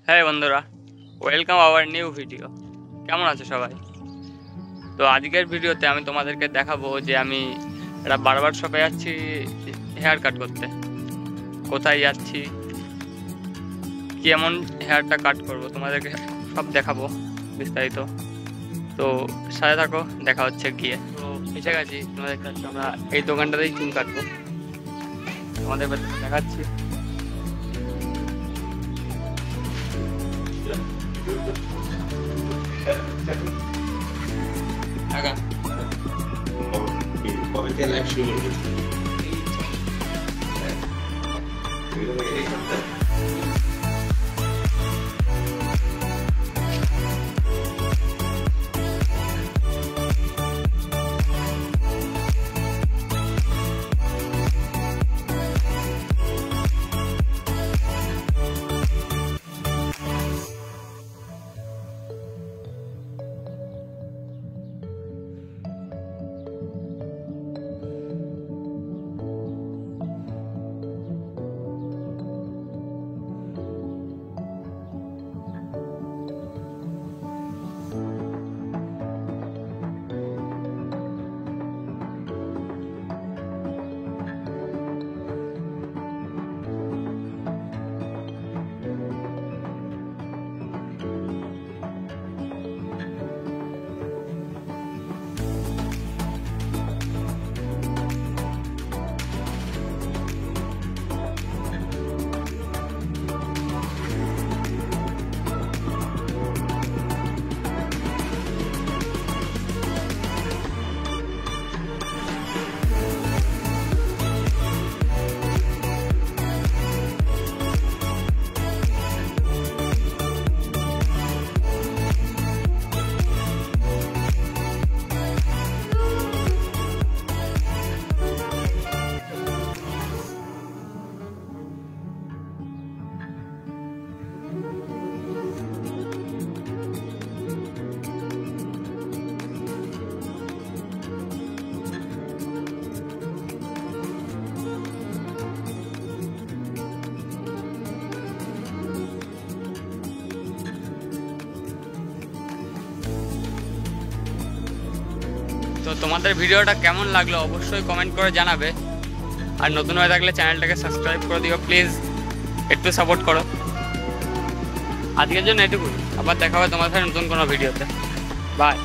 হ্যাঁ বন্ধুরা, welcome our new video. কেমন আছো সবাই? তো আজকের ভিডিওতে আমি তোমাদেরকে দেখাবো যে আমি একটা বারবার শপে যাচ্ছি হেয়ার কাট করতে। কোথায় যাচ্ছি, কেমন হেয়ারটা কাট করব তোমাদেরকে সব দেখাবো বিস্তারিত। তো সাথে থাকো, দেখা হচ্ছে গিয়ে। তো এসে গেছি, তোমরা দেখতে পাচ্ছ আমরা এই দোকানটাতেই চুল কাটবো। তোমাদের দেখাচ্ছি। তো তোমাদের ভিডিওটা কেমন লাগলো অবশ্যই কমেন্ট করে জানাবে। আর নতুন হয়ে থাকলে চ্যানেলটাকে সাবস্ক্রাইব করে দিও প্লিজ, একটু সাপোর্ট করো। আজকের জন্য এটুকুই, আবার দেখা হবে তোমার সাথে নতুন কোনো ভিডিওতে। বাই।